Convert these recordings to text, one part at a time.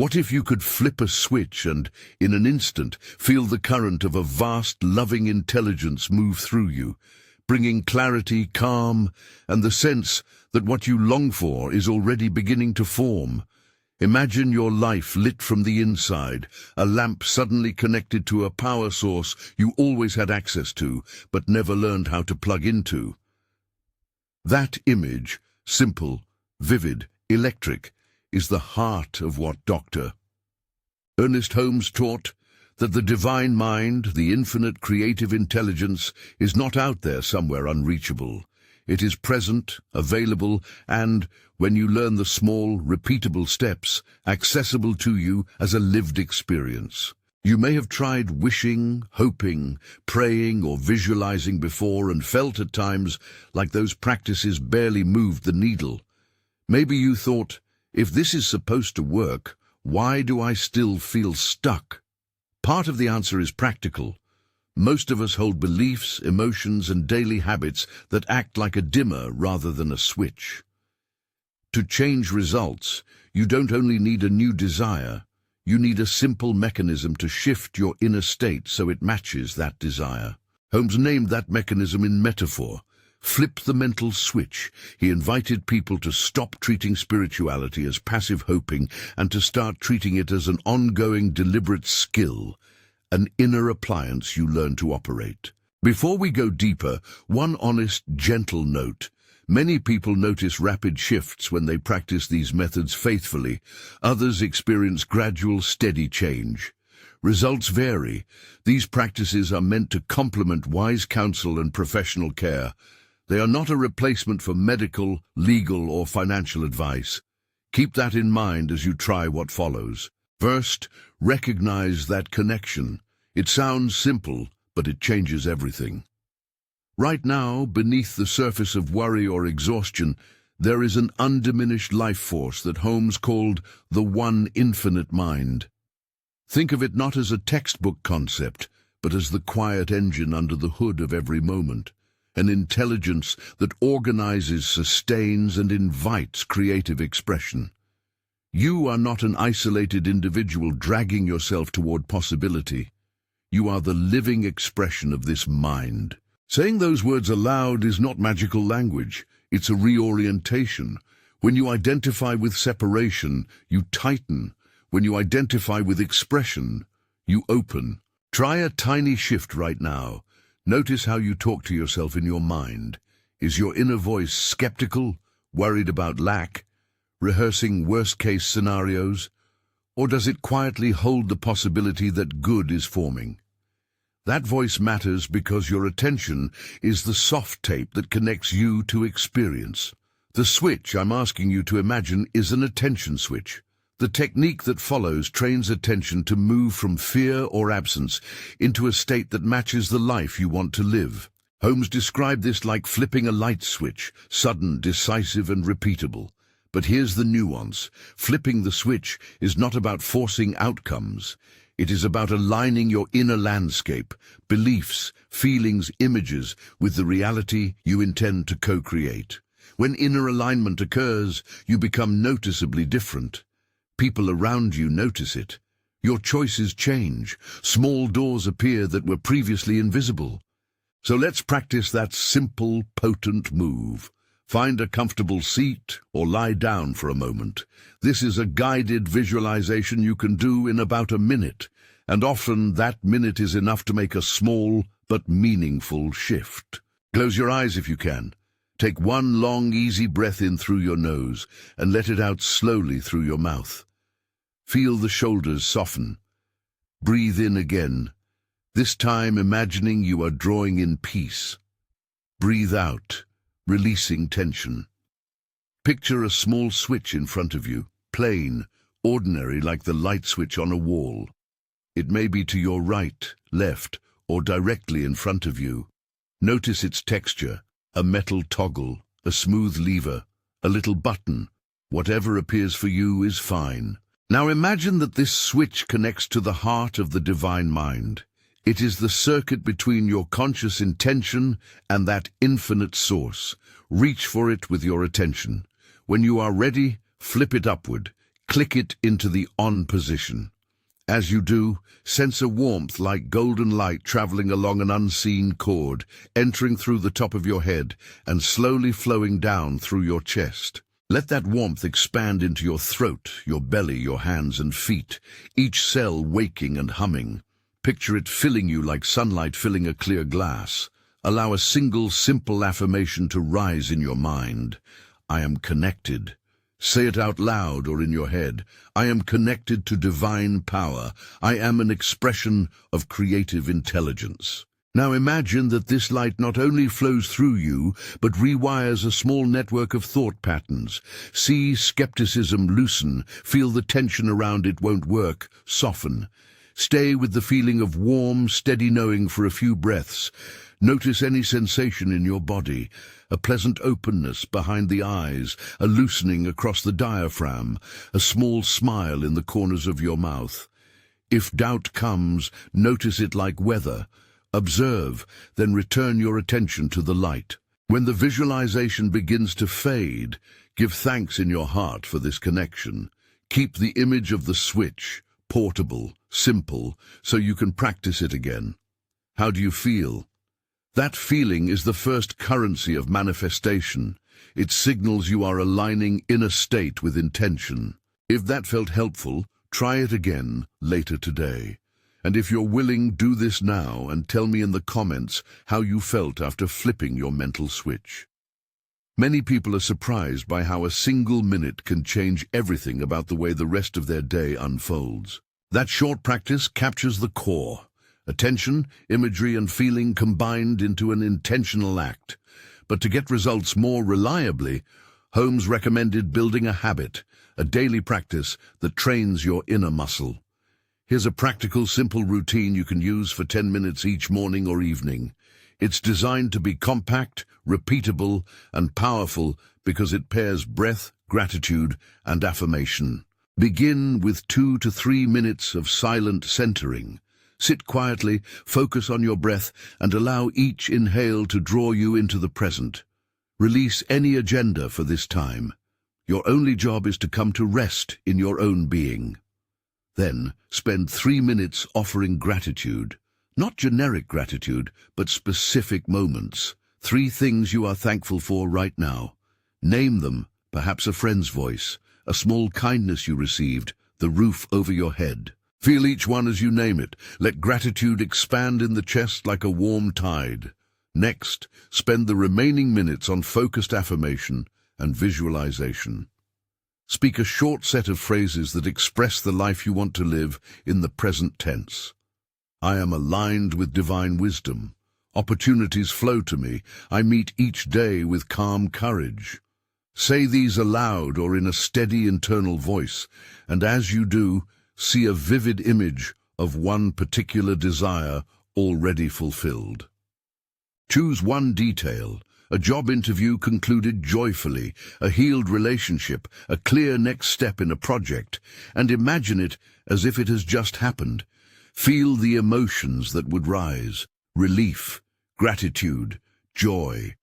What if you could flip a switch and, in an instant, feel the current of a vast, loving intelligence move through you, bringing clarity, calm, and the sense that what you long for is already beginning to form? Imagine your life lit from the inside, a lamp suddenly connected to a power source you always had access to, but never learned how to plug into. That image, simple, vivid, electric, is the heart of what Dr. Ernest Holmes taught, that the divine mind, the infinite creative intelligence, is not out there somewhere unreachable. It is present, available, and, when you learn the small, repeatable steps, accessible to you as a lived experience. You may have tried wishing, hoping, praying, or visualizing before and felt at times like those practices barely moved the needle. Maybe you thought, if this is supposed to work, why do I still feel stuck? Part of the answer is practical. Most of us hold beliefs, emotions, and daily habits that act like a dimmer rather than a switch. To change results, you don't only need a new desire, you need a simple mechanism to shift your inner state so it matches that desire. Holmes named that mechanism in metaphor. Flip the mental switch. He invited people to stop treating spirituality as passive hoping and to start treating it as an ongoing, deliberate skill, an inner appliance you learn to operate. Before we go deeper, one honest, gentle note. Many people notice rapid shifts when they practice these methods faithfully. Others experience gradual, steady change. Results vary. These practices are meant to complement wise counsel and professional care. They are not a replacement for medical, legal, or financial advice. Keep that in mind as you try what follows. First, recognize that connection. It sounds simple, but it changes everything. Right now, beneath the surface of worry or exhaustion, there is an undiminished life force that Holmes called the one infinite mind. Think of it not as a textbook concept, but as the quiet engine under the hood of every moment. An intelligence that organizes, sustains, and invites creative expression. You are not an isolated individual dragging yourself toward possibility. You are the living expression of this mind. Saying those words aloud is not magical language. It's a reorientation. When you identify with separation, you tighten. When you identify with expression, you open. Try a tiny shift right now. Notice how you talk to yourself in your mind. Is your inner voice skeptical, worried about lack, rehearsing worst-case scenarios? Or does it quietly hold the possibility that good is forming? That voice matters because your attention is the soft tape that connects you to experience. The switch I'm asking you to imagine is an attention switch. The technique that follows trains attention to move from fear or absence into a state that matches the life you want to live. Holmes described this like flipping a light switch, sudden, decisive, and repeatable. But here's the nuance. Flipping the switch is not about forcing outcomes. It is about aligning your inner landscape, beliefs, feelings, images, with the reality you intend to co-create. When inner alignment occurs, you become noticeably different. People around you notice it. Your choices change. Small doors appear that were previously invisible. So let's practice that simple, potent move. Find a comfortable seat or lie down for a moment. This is a guided visualization you can do in about a minute, and often that minute is enough to make a small but meaningful shift. Close your eyes if you can. Take one long, easy breath in through your nose and let it out slowly through your mouth. Feel the shoulders soften. Breathe in again, this time imagining you are drawing in peace. Breathe out, releasing tension. Picture a small switch in front of you, plain, ordinary, like the light switch on a wall. It may be to your right, left, or directly in front of you. Notice its texture, a metal toggle, a smooth lever, a little button. Whatever appears for you is fine. Now imagine that this switch connects to the heart of the divine mind. It is the circuit between your conscious intention and that infinite source. Reach for it with your attention. When you are ready, flip it upward. click it into the on position. As you do, sense a warmth like golden light traveling along an unseen cord, entering through the top of your head and slowly flowing down through your chest. Let that warmth expand into your throat, your belly, your hands and feet, each cell waking and humming. Picture it filling you like sunlight filling a clear glass. Allow a single, simple affirmation to rise in your mind. I am connected. Say it out loud or in your head. I am connected to divine power. I am an expression of creative intelligence. Now imagine that this light not only flows through you, but rewires a small network of thought patterns. See skepticism loosen, feel the tension around it won't work, soften. Stay with the feeling of warm, steady knowing for a few breaths. Notice any sensation in your body, a pleasant openness behind the eyes, a loosening across the diaphragm, a small smile in the corners of your mouth. If doubt comes, notice it like weather. Observe, then return your attention to the light. When the visualization begins to fade, give thanks in your heart for this connection. Keep the image of the switch, portable, simple, so you can practice it again. How do you feel? That feeling is the first currency of manifestation. It signals you are aligning inner state with intention. If that felt helpful, try it again later today. And if you're willing, do this now and tell me in the comments how you felt after flipping your mental switch. Many people are surprised by how a single minute can change everything about the way the rest of their day unfolds. That short practice captures the core. Attention, imagery and feeling combined into an intentional act. But to get results more reliably, Holmes recommended building a habit, a daily practice that trains your inner muscle. Here's a practical, simple routine you can use for 10 minutes each morning or evening. It's designed to be compact, repeatable, and powerful because it pairs breath, gratitude, and affirmation. Begin with 2 to 3 minutes of silent centering. Sit quietly, focus on your breath, and allow each inhale to draw you into the present. Release any agenda for this time. Your only job is to come to rest in your own being. Then, spend 3 minutes offering gratitude. Not generic gratitude, but specific moments. 3 things you are thankful for right now. Name them, perhaps a friend's voice, a small kindness you received, the roof over your head. Feel each one as you name it. Let gratitude expand in the chest like a warm tide. Next, spend the remaining minutes on focused affirmation and visualization. Speak a short set of phrases that express the life you want to live in the present tense. I am aligned with divine wisdom. Opportunities flow to me. I meet each day with calm courage. Say these aloud or in a steady internal voice, and as you do, see a vivid image of one particular desire already fulfilled. Choose one detail. A job interview concluded joyfully, a healed relationship, a clear next step in a project, and imagine it as if it has just happened. Feel the emotions that would rise: relief, gratitude, joy.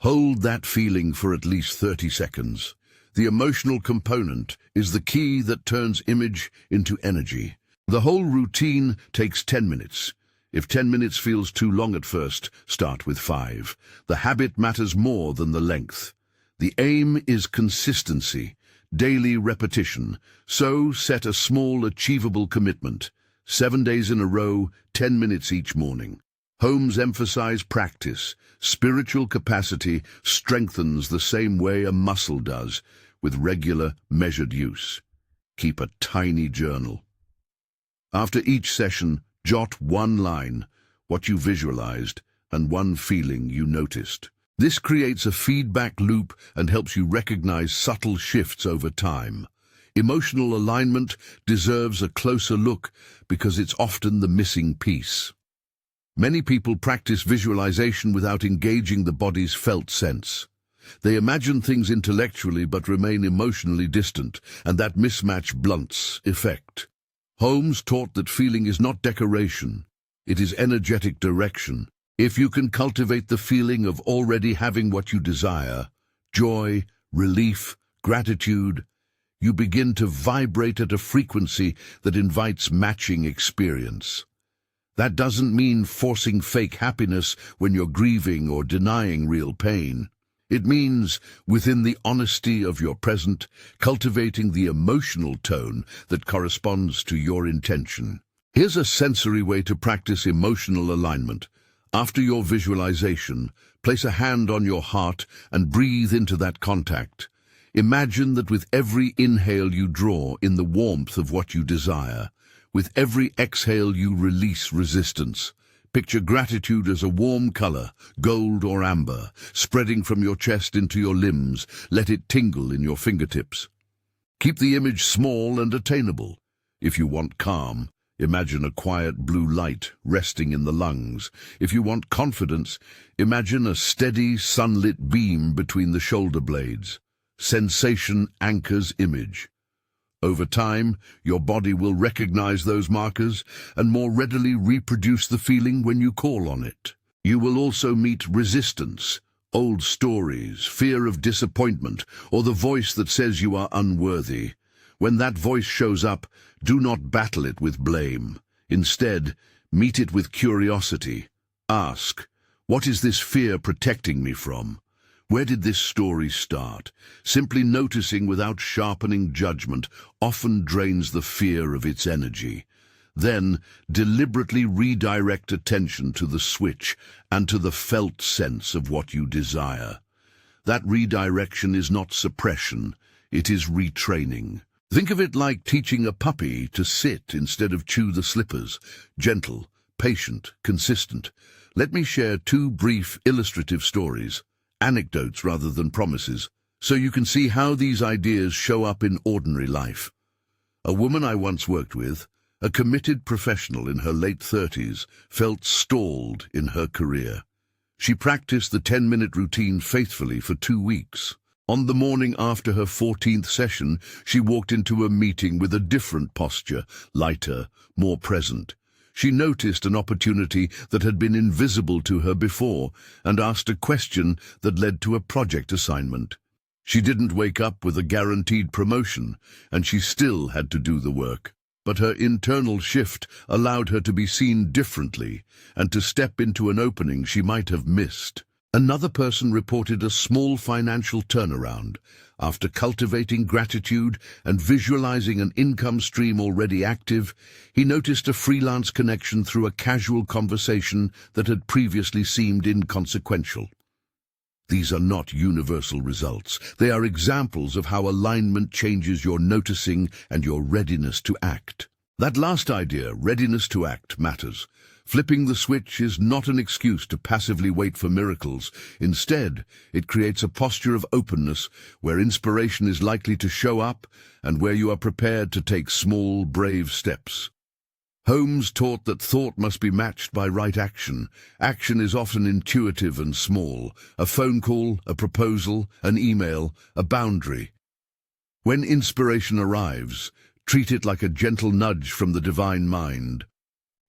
Hold that feeling for at least 30 seconds. The emotional component is the key that turns image into energy. The whole routine takes 10 minutes. If 10 minutes feels too long at first, start with 5. The habit matters more than the length. The aim is consistency, daily repetition. So set a small, achievable commitment. 7 days in a row, 10 minutes each morning. Holmes emphasized practice. Spiritual capacity strengthens the same way a muscle does, with regular, measured use. Keep a tiny journal. After each session, jot one line, what you visualized, and one feeling you noticed. This creates a feedback loop and helps you recognize subtle shifts over time. Emotional alignment deserves a closer look because it's often the missing piece. Many people practice visualization without engaging the body's felt sense. They imagine things intellectually but remain emotionally distant, and that mismatch blunts effect. Holmes taught that feeling is not decoration, it is energetic direction. If you can cultivate the feeling of already having what you desire, joy, relief, gratitude, you begin to vibrate at a frequency that invites matching experience. That doesn't mean forcing fake happiness when you're grieving or denying real pain. It means, within the honesty of your present, cultivating the emotional tone that corresponds to your intention. Here's a sensory way to practice emotional alignment. After your visualization, place a hand on your heart and breathe into that contact. Imagine that with every inhale you draw in the warmth of what you desire. With every exhale you release resistance. Picture gratitude as a warm color, gold or amber, spreading from your chest into your limbs. Let it tingle in your fingertips. Keep the image small and attainable. If you want calm, imagine a quiet blue light resting in the lungs. If you want confidence, imagine a steady, sunlit beam between the shoulder blades. Sensation anchors image. Over time, your body will recognize those markers and more readily reproduce the feeling when you call on it. You will also meet resistance, old stories, fear of disappointment, or the voice that says you are unworthy. When that voice shows up, do not battle it with blame. Instead, meet it with curiosity. Ask, what is this fear protecting me from? Where did this story start? Simply noticing without sharpening judgment often drains the fear of its energy. Then, deliberately redirect attention to the switch and to the felt sense of what you desire. That redirection is not suppression, it is retraining. Think of it like teaching a puppy to sit instead of chew the slippers. Gentle, patient, consistent. Let me share two brief illustrative stories. Anecdotes rather than promises, so you can see how these ideas show up in ordinary life. A woman I once worked with, a committed professional in her late 30s, felt stalled in her career. She practiced the 10-minute routine faithfully for 2 weeks. On the morning after her 14th session, she walked into a meeting with a different posture, lighter, more present. She noticed an opportunity that had been invisible to her before and asked a question that led to a project assignment. She didn't wake up with a guaranteed promotion, and she still had to do the work. But her internal shift allowed her to be seen differently and to step into an opening she might have missed. Another person reported a small financial turnaround. After cultivating gratitude and visualizing an income stream already active, he noticed a freelance connection through a casual conversation that had previously seemed inconsequential. These are not universal results. They are examples of how alignment changes your noticing and your readiness to act. That last idea, readiness to act, matters. Flipping the switch is not an excuse to passively wait for miracles. Instead, it creates a posture of openness where inspiration is likely to show up and where you are prepared to take small, brave steps. Holmes taught that thought must be matched by right action. Action is often intuitive and small. A phone call, a proposal, an email, a boundary. When inspiration arrives, treat it like a gentle nudge from the divine mind.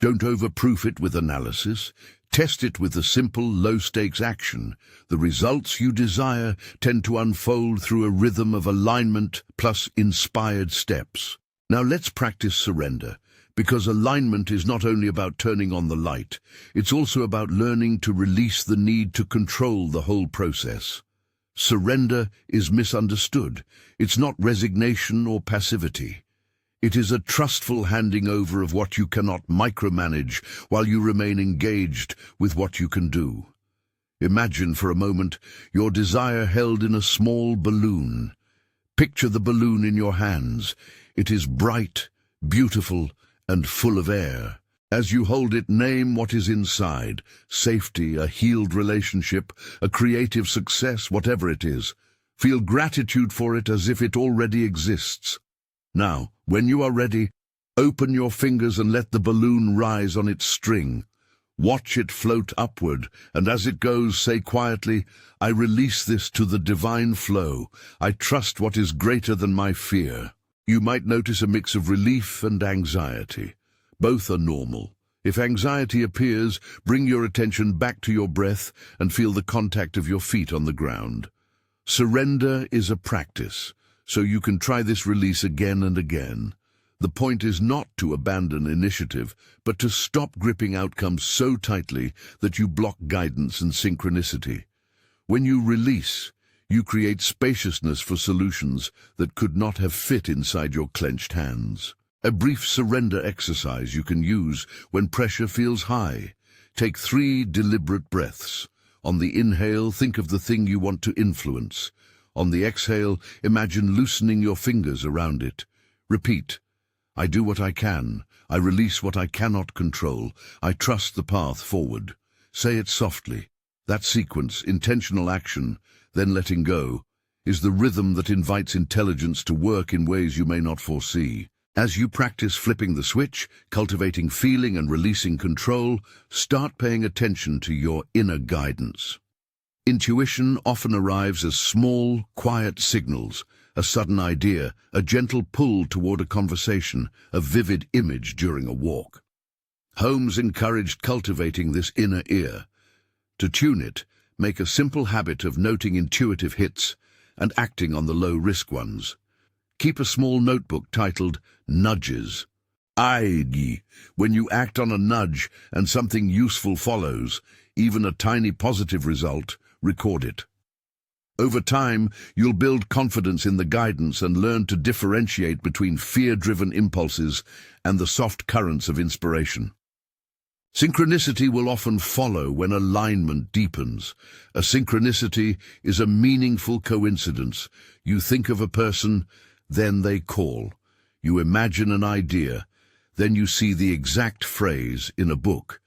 Don't overproof it with analysis. Test it with a simple, low-stakes action. The results you desire tend to unfold through a rhythm of alignment plus inspired steps. Now let's practice surrender, because alignment is not only about turning on the light, it's also about learning to release the need to control the whole process. Surrender is misunderstood. It's not resignation or passivity. It is a trustful handing over of what you cannot micromanage while you remain engaged with what you can do. Imagine for a moment your desire held in a small balloon. Picture the balloon in your hands. It is bright, beautiful, and full of air. As you hold it, name what is inside. Safety, a healed relationship, a creative success, whatever it is. Feel gratitude for it as if it already exists. Now, when you are ready, open your fingers and let the balloon rise on its string. Watch it float upward, and as it goes, say quietly, I release this to the divine flow. I trust what is greater than my fear. You might notice a mix of relief and anxiety. Both are normal. If anxiety appears, bring your attention back to your breath and feel the contact of your feet on the ground. Surrender is a practice. so you can try this release again and again. The point is not to abandon initiative, but to stop gripping outcomes so tightly that you block guidance and synchronicity. When you release, you create spaciousness for solutions that could not have fit inside your clenched hands. A brief surrender exercise you can use when pressure feels high. Take 3 deliberate breaths. On the inhale, think of the thing you want to influence. On the exhale, imagine loosening your fingers around it. Repeat, I do what I can. I release what I cannot control. I trust the path forward. Say it softly. That sequence, intentional action, then letting go, is the rhythm that invites intelligence to work in ways you may not foresee. As you practice flipping the switch, cultivating feeling and releasing control, start paying attention to your inner guidance. Intuition often arrives as small, quiet signals, a sudden idea, a gentle pull toward a conversation, a vivid image during a walk. Holmes encouraged cultivating this inner ear. To tune it, make a simple habit of noting intuitive hits and acting on the low-risk ones. Keep a small notebook titled Nudges. When you act on a nudge and something useful follows, even a tiny positive result, record it. Over time, you'll build confidence in the guidance and learn to differentiate between fear-driven impulses and the soft currents of inspiration. Synchronicity will often follow when alignment deepens. A synchronicity is a meaningful coincidence. You think of a person, then they call. You imagine an idea, then you see the exact phrase in a book.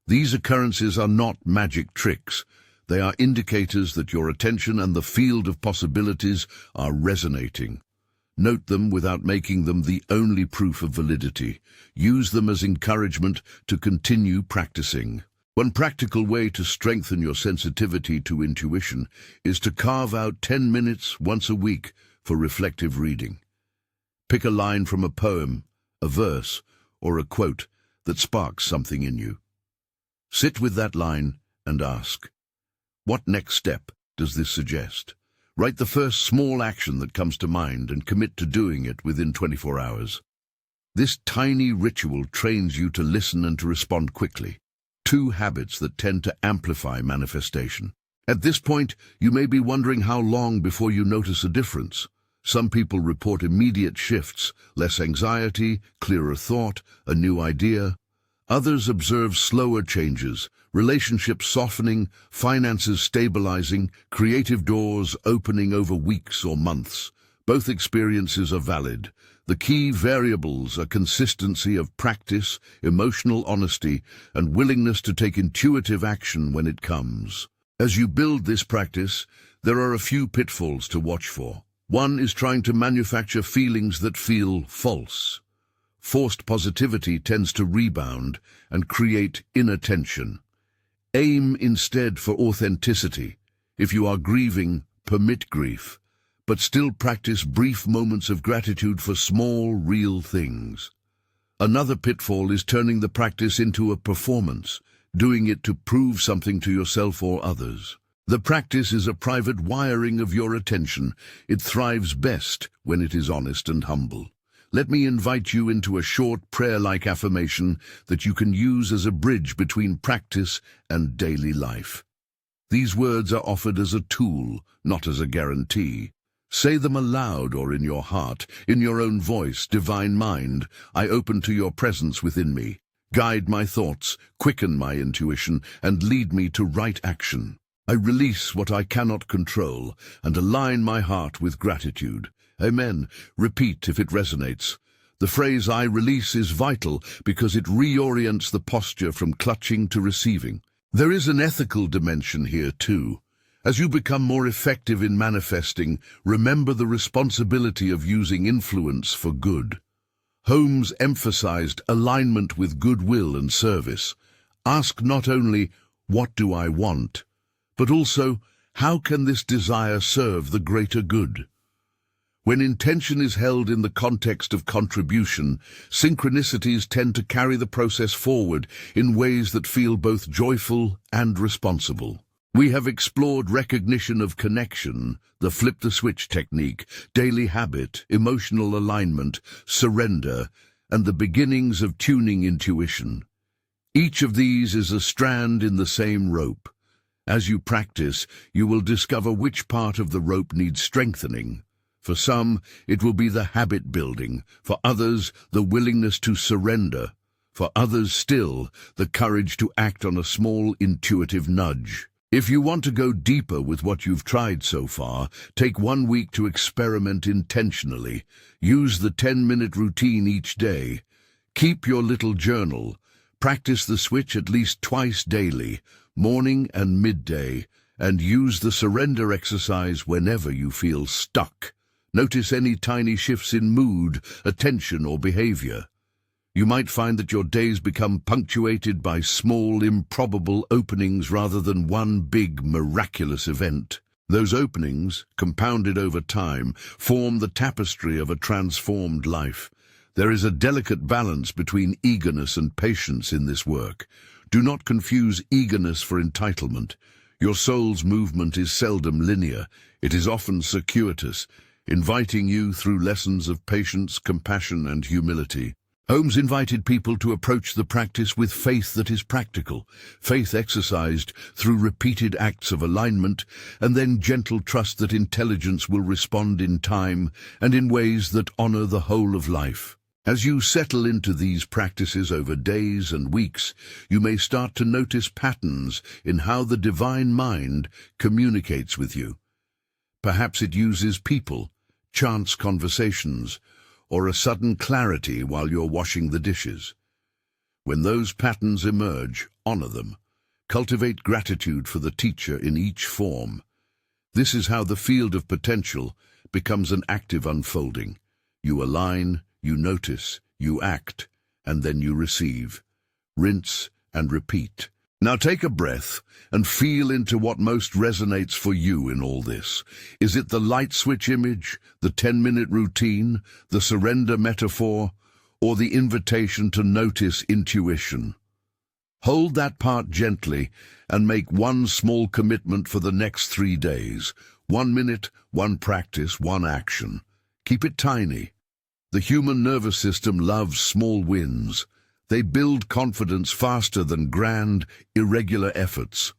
These occurrences are not magic tricks. They are indicators that your attention and the field of possibilities are resonating. Note them without making them the only proof of validity. Use them as encouragement to continue practicing. One practical way to strengthen your sensitivity to intuition is to carve out 10 minutes once a week for reflective reading. Pick a line from a poem, a verse, or a quote that sparks something in you. Sit with that line and ask, what next step does this suggest? Write the first small action that comes to mind and commit to doing it within 24 hours. This tiny ritual trains you to listen and to respond quickly, 2 habits that tend to amplify manifestation. At this point, you may be wondering how long before you notice a difference. Some people report immediate shifts, less anxiety, clearer thought, a new idea. Others observe slower changes, relationships softening, finances stabilizing, creative doors opening over weeks or months. Both experiences are valid. The key variables are consistency of practice, emotional honesty, and willingness to take intuitive action when it comes. As you build this practice, there are a few pitfalls to watch for. One is trying to manufacture feelings that feel false. Forced positivity tends to rebound and create inattention. Aim instead for authenticity. If you are grieving, permit grief, but still practice brief moments of gratitude for small, real things. Another pitfall is turning the practice into a performance, doing it to prove something to yourself or others. The practice is a private wiring of your attention. It thrives best when it is honest and humble. Let me invite you into a short prayer-like affirmation that you can use as a bridge between practice and daily life. These words are offered as a tool, not as a guarantee. Say them aloud or in your heart, in your own voice. Divine Mind, I open to your presence within me. Guide my thoughts, quicken my intuition, and lead me to right action. I release what I cannot control and align my heart with gratitude. Amen. Repeat if it resonates. The phrase I release is vital because it reorients the posture from clutching to receiving. There is an ethical dimension here too. As you become more effective in manifesting, remember the responsibility of using influence for good. Holmes emphasized alignment with goodwill and service. Ask not only, what do I want, but also, how can this desire serve the greater good? When intention is held in the context of contribution, synchronicities tend to carry the process forward in ways that feel both joyful and responsible. We have explored recognition of connection, the flip-the-switch technique, daily habit, emotional alignment, surrender, and the beginnings of tuning intuition. Each of these is a strand in the same rope. As you practice, you will discover which part of the rope needs strengthening. For some, it will be the habit building. For others, the willingness to surrender. For others still, the courage to act on a small intuitive nudge. If you want to go deeper with what you've tried so far, take 1 week to experiment intentionally. Use the 10-minute routine each day. Keep your little journal. Practice the switch at least twice daily, morning and midday, and use the surrender exercise whenever you feel stuck. Notice any tiny shifts in mood, attention, or behavior. You might find that your days become punctuated by small, improbable openings rather than one big, miraculous event. Those openings, compounded over time, form the tapestry of a transformed life. There is a delicate balance between eagerness and patience in this work. Do not confuse eagerness for entitlement. Your soul's movement is seldom linear. It is often circuitous, inviting you through lessons of patience, compassion, and humility. Holmes invited people to approach the practice with faith that is practical, faith exercised through repeated acts of alignment, and then gentle trust that intelligence will respond in time and in ways that honor the whole of life. As you settle into these practices over days and weeks, you may start to notice patterns in how the divine mind communicates with you. Perhaps it uses people, chance conversations, or a sudden clarity while you're washing the dishes. When those patterns emerge, honor them. Cultivate gratitude for the teacher in each form. This is how the field of potential becomes an active unfolding. You align, you notice, you act, and then you receive. Rinse and repeat. Now take a breath and feel into what most resonates for you in all this. Is it the light switch image, the 10-minute routine, the surrender metaphor, or the invitation to notice intuition? Hold that part gently and make one small commitment for the next 3 days. 1 minute, 1 practice, 1 action. Keep it tiny. The human nervous system loves small wins. They build confidence faster than grand, irregular efforts.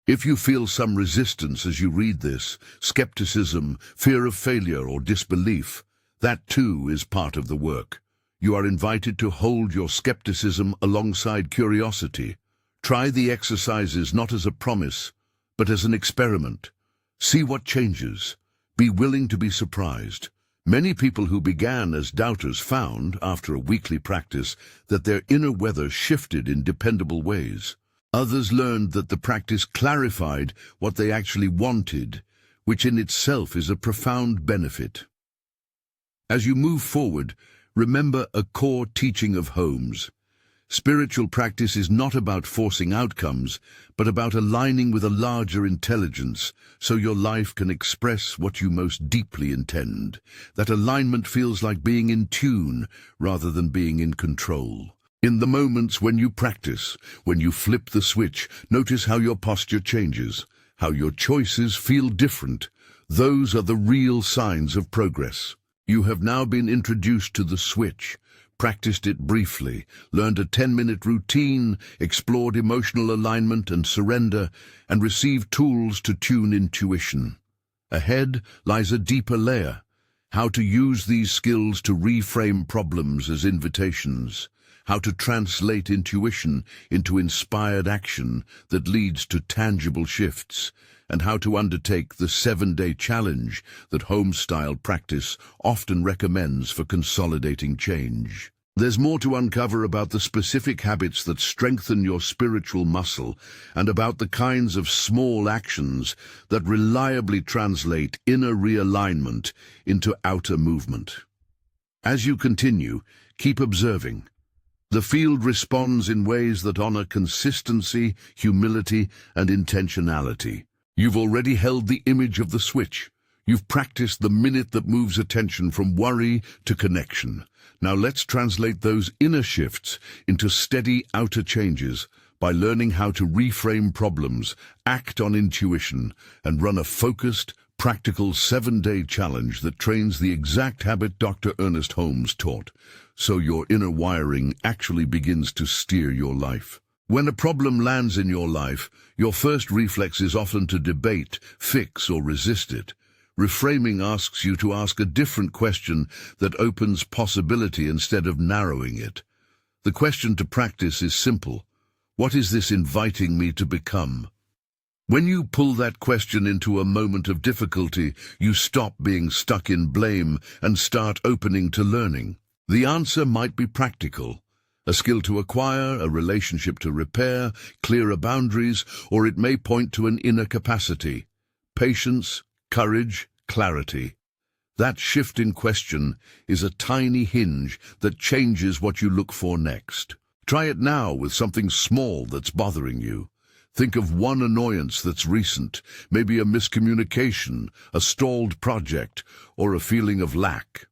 If you feel some resistance as you read this, skepticism, fear of failure, or disbelief, that too is part of the work. You are invited to hold your skepticism alongside curiosity. Try the exercises not as a promise, but as an experiment. See what changes. Be willing to be surprised. Many people who began as doubters found, after a weekly practice, that their inner weather shifted in dependable ways. Others learned that the practice clarified what they actually wanted, which in itself is a profound benefit. As you move forward, remember a core teaching of Holmes. Spiritual practice is not about forcing outcomes, but about aligning with a larger intelligence so your life can express what you most deeply intend. That alignment feels like being in tune rather than being in control. In the moments when you practice, when you flip the switch, notice how your posture changes, how your choices feel different. Those are the real signs of progress. You have now been introduced to the switch, practiced it briefly, learned a 10-minute routine, explored emotional alignment and surrender, and received tools to tune intuition. Ahead lies a deeper layer, how to use these skills to reframe problems as invitations, how to translate intuition into inspired action that leads to tangible shifts, and how to undertake the 7-day challenge that Holmes-style practice often recommends for consolidating change. There's more to uncover about the specific habits that strengthen your spiritual muscle and about the kinds of small actions that reliably translate inner realignment into outer movement. As you continue, keep observing. The field responds in ways that honor consistency, humility, and intentionality. You've already held the image of the switch. You've practiced the minute that moves attention from worry to connection. Now let's translate those inner shifts into steady outer changes, by learning how to reframe problems, act on intuition, and run a focused, practical 7-day challenge that trains the exact habit Dr. Ernest Holmes taught, so your inner wiring actually begins to steer your life. When a problem lands in your life, your first reflex is often to debate, fix, or resist it. Reframing asks you to ask a different question that opens possibility instead of narrowing it. The question to practice is simple. What is this inviting me to become? When you pull that question into a moment of difficulty, you stop being stuck in blame and start opening to learning. The answer might be practical. A skill to acquire, a relationship to repair, clearer boundaries, or it may point to an inner capacity. Patience, courage, clarity. That shift in question is a tiny hinge that changes what you look for next. Try it now with something small that's bothering you. Think of one annoyance that's recent, maybe a miscommunication, a stalled project, or a feeling of lack.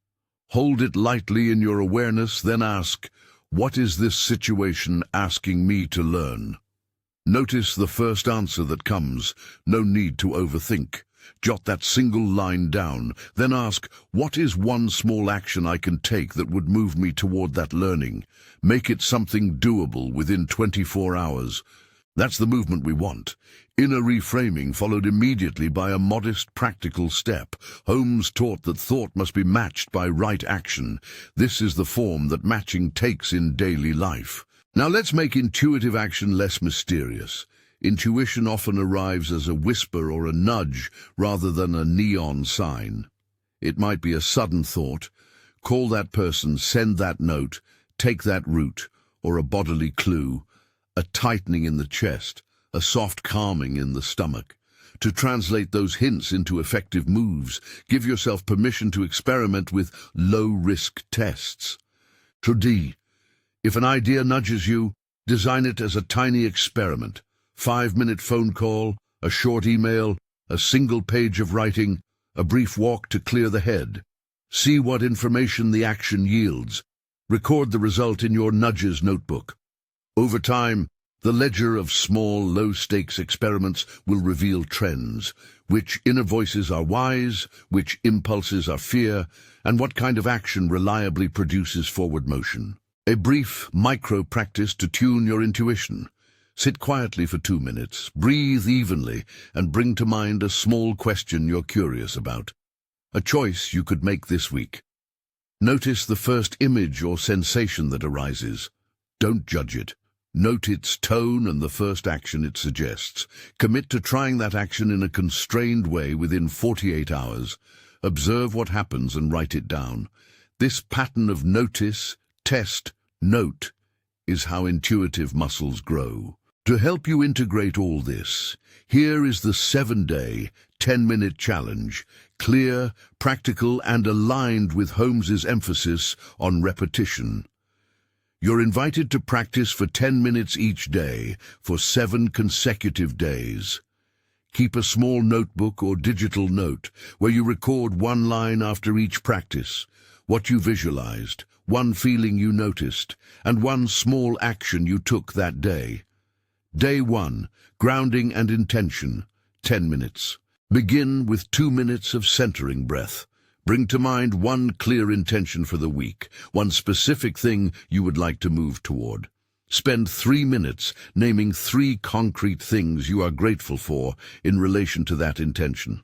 Hold it lightly in your awareness, then ask, what is this situation asking me to learn? Notice the first answer that comes. No need to overthink. Jot that single line down, then ask, what is one small action I can take that would move me toward that learning? Make it something doable within 24 hours. That's the movement we want. Inner reframing followed immediately by a modest, practical step. Holmes taught that thought must be matched by right action. This is the form that matching takes in daily life. Now let's make intuitive action less mysterious. Intuition often arrives as a whisper or a nudge rather than a neon sign. It might be a sudden thought. Call that person, send that note, take that route, or a bodily clue. A tightening in the chest, a soft calming in the stomach. To translate those hints into effective moves, give yourself permission to experiment with low-risk tests. 2D. If an idea nudges you, design it as a tiny experiment. 5-minute phone call, a short email, a single page of writing, a brief walk to clear the head. See what information the action yields. Record the result in your nudges notebook. Over time, the ledger of small, low-stakes experiments will reveal trends, which inner voices are wise, which impulses are fear, and what kind of action reliably produces forward motion. A brief, micro-practice to tune your intuition. Sit quietly for 2 minutes, breathe evenly, and bring to mind a small question you're curious about. A choice you could make this week. Notice the first image or sensation that arises. Don't judge it. Note its tone and the first action it suggests. Commit to trying that action in a constrained way within 48 hours. Observe what happens and write it down. This pattern of notice, test, note is how intuitive muscles grow. To help you integrate all this, here is the 7-day, 10-minute challenge, clear, practical, and aligned with Holmes's emphasis on repetition. You're invited to practice for 10 minutes each day for 7 consecutive days. Keep a small notebook or digital note where you record one line after each practice, what you visualized, one feeling you noticed, and one small action you took that day. Day 1, grounding and intention, 10 minutes. Begin with 2 minutes of centering breath. Bring to mind one clear intention for the week, one specific thing you would like to move toward. Spend 3 minutes naming 3 concrete things you are grateful for in relation to that intention.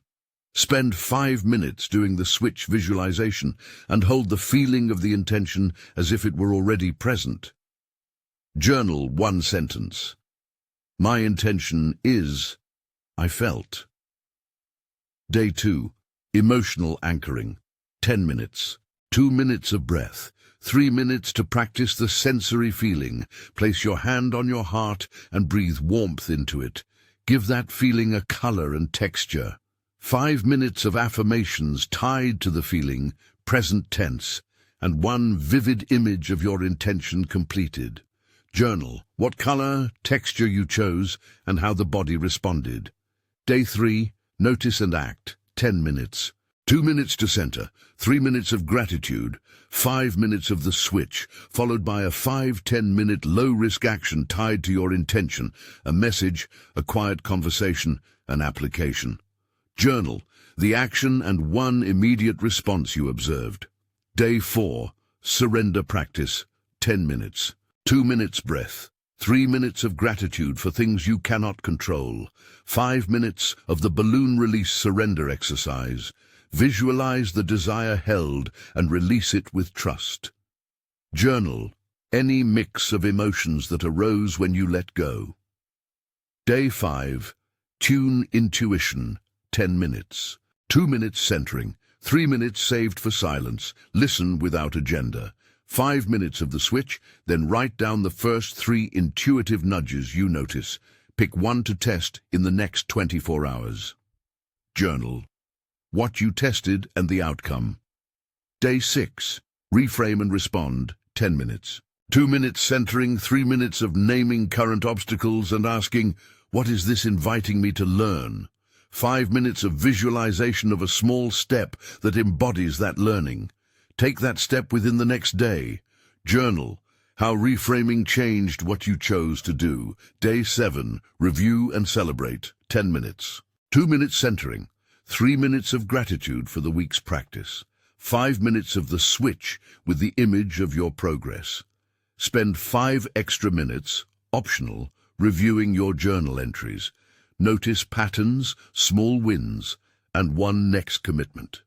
Spend 5 minutes doing the switch visualization and hold the feeling of the intention as if it were already present. Journal 1 sentence. My intention is, I felt. Day 2. Emotional anchoring. 10 minutes. 2 minutes of breath. 3 minutes to practice the sensory feeling. Place your hand on your heart and breathe warmth into it. Give that feeling a color and texture. 5 minutes of affirmations tied to the feeling, present tense, and one vivid image of your intention completed. Journal what color, texture you chose, and how the body responded. Day 3. Notice and act. 10 minutes. 2 minutes to center, 3 minutes of gratitude, 5 minutes of the switch, followed by a 5-10 minute low-risk action tied to your intention, a message, a quiet conversation, an application. Journal the action and one immediate response you observed. Day 4, surrender practice, 10 minutes. 2 minutes breath, 3 minutes of gratitude for things you cannot control, 5 minutes of the balloon release surrender exercise. Visualize the desire held and release it with trust. Journal any mix of emotions that arose when you let go. Day 5, tune intuition, 10 minutes. 2 minutes centering, 3 minutes saved for silence, listen without agenda. 5 minutes of the switch, then write down the first 3 intuitive nudges you notice. Pick one to test in the next 24 hours. Journal what you tested and the outcome. Day 6, reframe and respond, 10 minutes. 2 minutes centering, 3 minutes of naming current obstacles and asking, what is this inviting me to learn? 5 minutes of visualization of a small step that embodies that learning. Take that step within the next day. Journal how reframing changed what you chose to do. Day 7, review and celebrate, 10 minutes. 2 minutes centering, 3 minutes of gratitude for the week's practice. 5 minutes of the switch with the image of your progress. Spend 5 extra minutes, optional, reviewing your journal entries. Notice patterns, small wins, and one next commitment.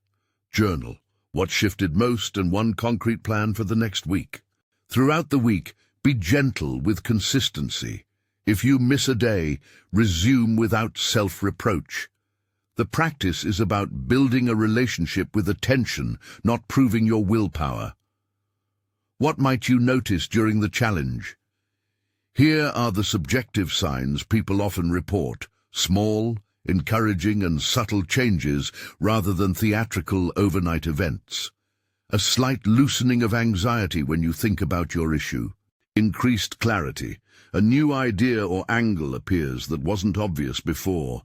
Journal what shifted most and one concrete plan for the next week. Throughout the week, be gentle with consistency. If you miss a day, resume without self-reproach. The practice is about building a relationship with attention, not proving your willpower. What might you notice during the challenge? Here are the subjective signs people often report: small, encouraging and subtle changes rather than theatrical overnight events. A slight loosening of anxiety when you think about your issue. Increased clarity. A new idea or angle appears that wasn't obvious before.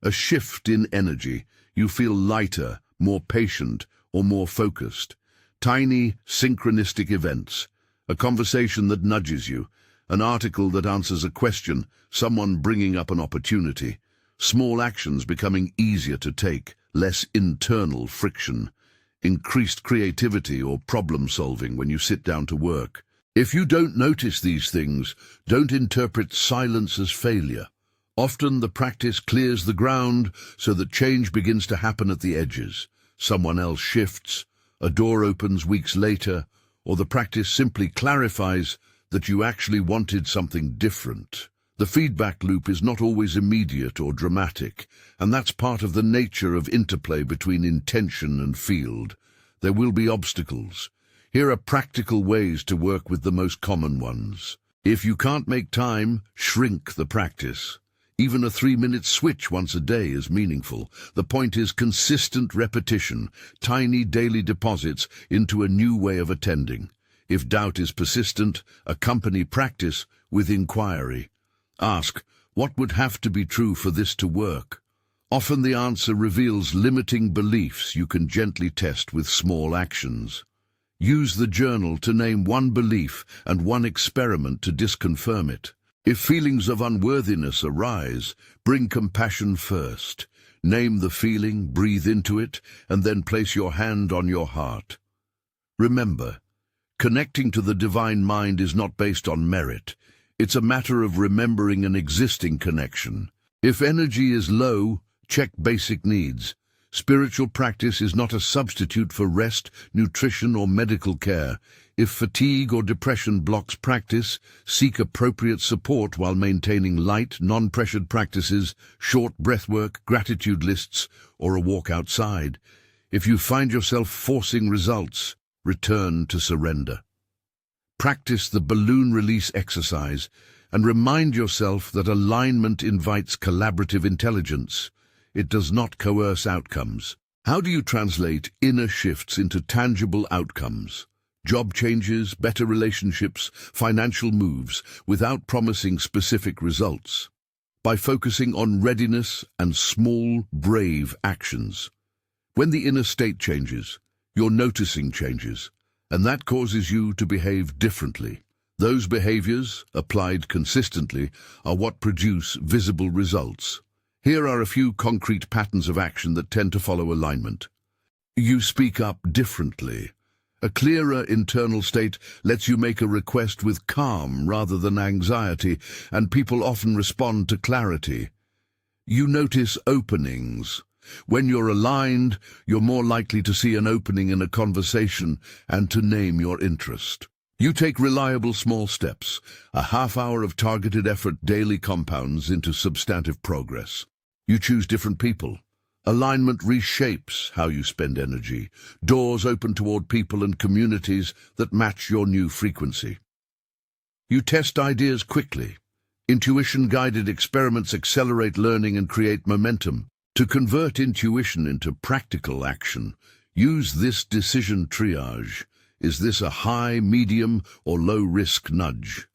A shift in energy. You feel lighter, more patient, or more focused. Tiny, synchronistic events. A conversation that nudges you. An article that answers a question. Someone bringing up an opportunity. Small actions becoming easier to take. Less internal friction. Increased creativity or problem-solving when you sit down to work. If you don't notice these things, don't interpret silence as failure. Often the practice clears the ground so that change begins to happen at the edges. Someone else shifts, a door opens weeks later, or the practice simply clarifies that you actually wanted something different. The feedback loop is not always immediate or dramatic, and that's part of the nature of interplay between intention and field. There will be obstacles. Here are practical ways to work with the most common ones. If you can't make time, shrink the practice. Even a 3-minute switch once a day is meaningful. The point is consistent repetition, tiny daily deposits into a new way of attending. If doubt is persistent, accompany practice with inquiry. Ask, what would have to be true for this to work? Often the answer reveals limiting beliefs you can gently test with small actions. Use the journal to name one belief and one experiment to disconfirm it. If feelings of unworthiness arise, bring compassion first. Name the feeling, breathe into it, and then place your hand on your heart. Remember, connecting to the divine mind is not based on merit. It's a matter of remembering an existing connection. If energy is low, check basic needs. Spiritual practice is not a substitute for rest, nutrition, or medical care. If fatigue or depression blocks practice, seek appropriate support while maintaining light, non-pressured practices, short breathwork, gratitude lists, or a walk outside. If you find yourself forcing results, return to surrender. Practice the balloon release exercise and remind yourself that alignment invites collaborative intelligence. It does not coerce outcomes. How do you translate inner shifts into tangible outcomes? Job changes, better relationships, financial moves, without promising specific results. By focusing on readiness and small, brave actions. When the inner state changes, your noticing changes, and that causes you to behave differently. Those behaviors, applied consistently, are what produce visible results. Here are a few concrete patterns of action that tend to follow alignment. You speak up differently. A clearer internal state lets you make a request with calm rather than anxiety, and people often respond to clarity. You notice openings. When you're aligned, you're more likely to see an opening in a conversation and to name your interest. You take reliable small steps. A half hour of targeted effort daily compounds into substantive progress. You choose different people. Alignment reshapes how you spend energy. Doors open toward people and communities that match your new frequency. You test ideas quickly. Intuition-guided experiments accelerate learning and create momentum. To convert intuition into practical action, use this decision triage. Is this a high, medium, or low-risk nudge?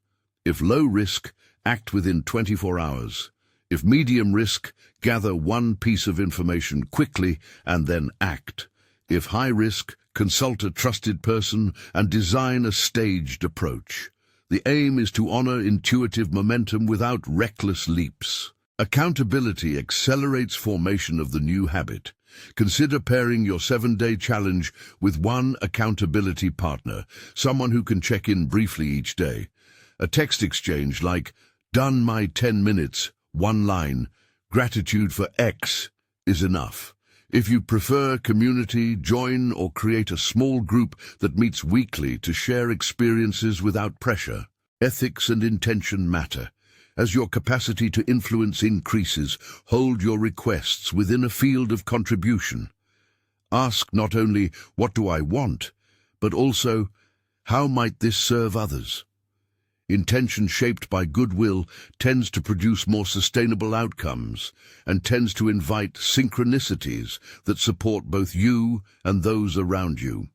If low risk, act within 24 hours. If medium risk, gather one piece of information quickly and then act. If high risk, consult a trusted person and design a staged approach. The aim is to honor intuitive momentum without reckless leaps. Accountability accelerates formation of the new habit. Consider pairing your 7-day challenge with one accountability partner, someone who can check in briefly each day. A text exchange like, "Done my 10 minutes, one line, gratitude for X," is enough. If you prefer community, join or create a small group that meets weekly to share experiences without pressure. Ethics and intention matter. As your capacity to influence increases, hold your requests within a field of contribution. Ask not only, "What do I want?" but also, "How might this serve others?" Intention shaped by goodwill tends to produce more sustainable outcomes and tends to invite synchronicities that support both you and those around you.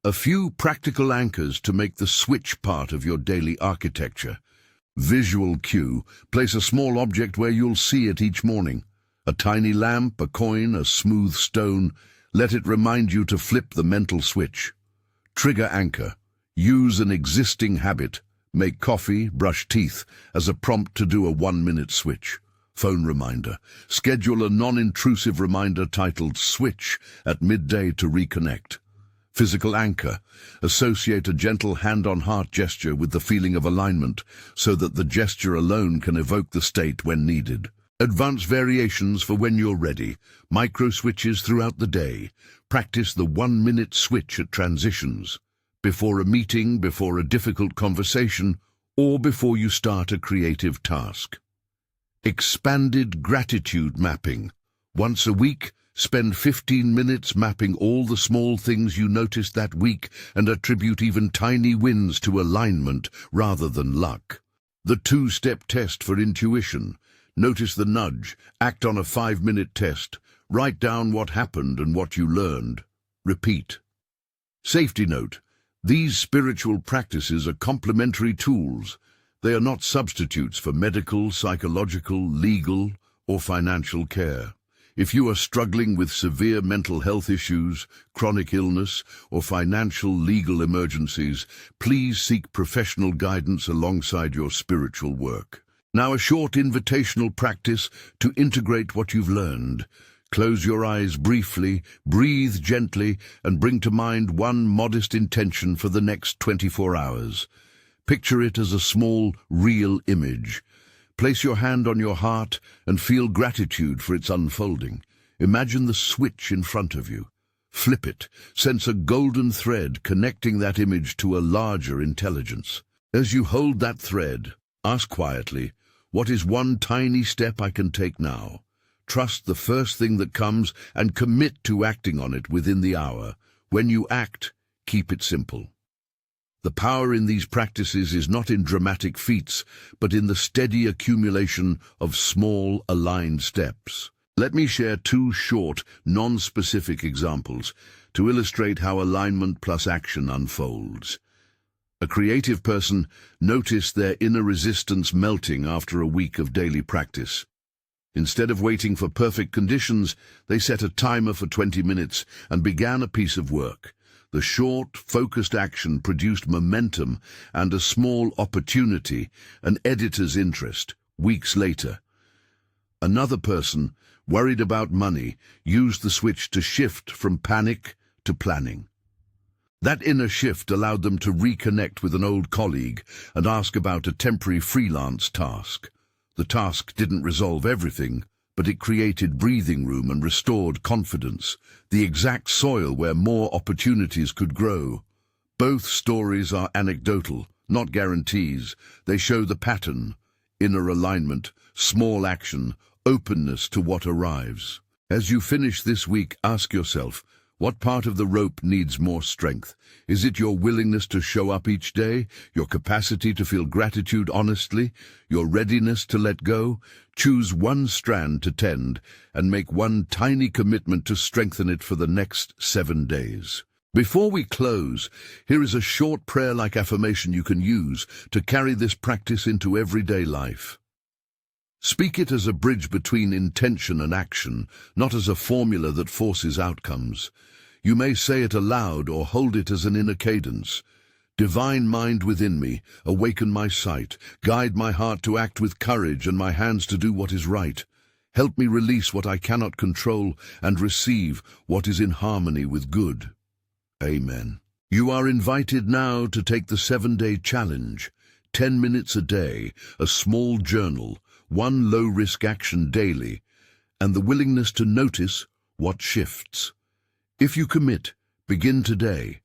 A few practical anchors to make the switch part of your daily architecture. Visual cue. Place a small object where you'll see it each morning. A tiny lamp, a coin, a smooth stone. Let it remind you to flip the mental switch. Trigger anchor. Use an existing habit. Make coffee, brush teeth as a prompt to do a 1-minute switch. Phone reminder. Schedule a non-intrusive reminder titled "Switch" at midday to reconnect. Physical anchor. Associate a gentle hand-on-heart gesture with the feeling of alignment so that the gesture alone can evoke the state when needed. Advanced variations for when you're ready. Micro switches throughout the day. Practice the 1-minute switch at transitions. Before a meeting, before a difficult conversation, or before you start a creative task. Expanded gratitude mapping. Once a week, spend 15 minutes mapping all the small things you noticed that week and attribute even tiny wins to alignment rather than luck. The 2-step test for intuition. Notice the nudge. Act on a 5-minute test. Write down what happened and what you learned. Repeat. Safety note. These spiritual practices are complementary tools. They are not substitutes for medical, psychological, legal, or financial care. If you are struggling with severe mental health issues, chronic illness, or financial legal emergencies, please seek professional guidance alongside your spiritual work. Now a short invitational practice to integrate what you've learned. Close your eyes briefly, breathe gently, and bring to mind one modest intention for the next 24 hours. Picture it as a small, real image. Place your hand on your heart and feel gratitude for its unfolding. Imagine the switch in front of you. Flip it. Sense a golden thread connecting that image to a larger intelligence. As you hold that thread, ask quietly, "What is one tiny step I can take now?" Trust the first thing that comes and commit to acting on it within the hour. When you act, keep it simple. The power in these practices is not in dramatic feats, but in the steady accumulation of small, aligned steps. Let me share 2 short, non-specific examples to illustrate how alignment plus action unfolds. A creative person noticed their inner resistance melting after a week of daily practice. Instead of waiting for perfect conditions, they set a timer for 20 minutes and began a piece of work. The short, focused action produced momentum and a small opportunity, an editor's interest, weeks later. Another person, worried about money, used the switch to shift from panic to planning. That inner shift allowed them to reconnect with an old colleague and ask about a temporary freelance task. The task didn't resolve everything, but it created breathing room and restored confidence, the exact soil where more opportunities could grow. Both stories are anecdotal, not guarantees. They show the pattern: inner alignment, small action, openness to what arrives. As you finish this week, ask yourself, what part of the rope needs more strength? Is it your willingness to show up each day, your capacity to feel gratitude honestly, your readiness to let go? Choose one strand to tend and make one tiny commitment to strengthen it for the next 7 days. Before we close, here is a short prayer-like affirmation you can use to carry this practice into everyday life. Speak it as a bridge between intention and action, not as a formula that forces outcomes. You may say it aloud or hold it as an inner cadence. Divine mind within me, awaken my sight, guide my heart to act with courage and my hands to do what is right. Help me release what I cannot control and receive what is in harmony with good. Amen. You are invited now to take the 7-day challenge. 10 minutes a day, a small journal, one low-risk action daily, and the willingness to notice what shifts. If you commit, begin today.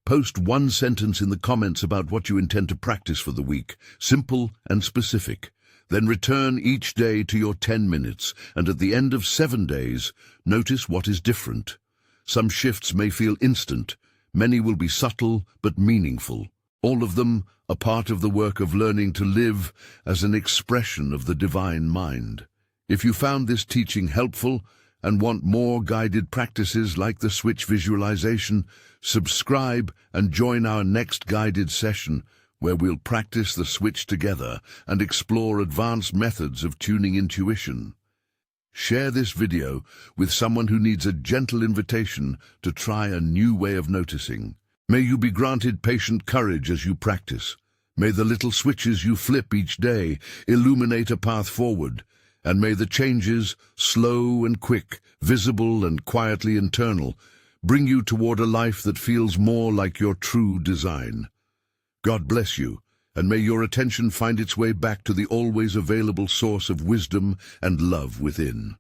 Post one sentence in the comments about what you intend to practice for the week, simple and specific. Then return each day to your 10 minutes, and at the end of 7 days, notice what is different. Some shifts may feel instant, many will be subtle but meaningful. All of them are part of the work of learning to live as an expression of the divine mind. If you found this teaching helpful and want more guided practices like the switch visualization, subscribe and join our next guided session where we'll practice the switch together and explore advanced methods of tuning intuition. Share this video with someone who needs a gentle invitation to try a new way of noticing. May you be granted patient courage as you practice. May the little switches you flip each day illuminate a path forward, and may the changes, slow and quick, visible and quietly internal, bring you toward a life that feels more like your true design. God bless you, and may your attention find its way back to the always available source of wisdom and love within.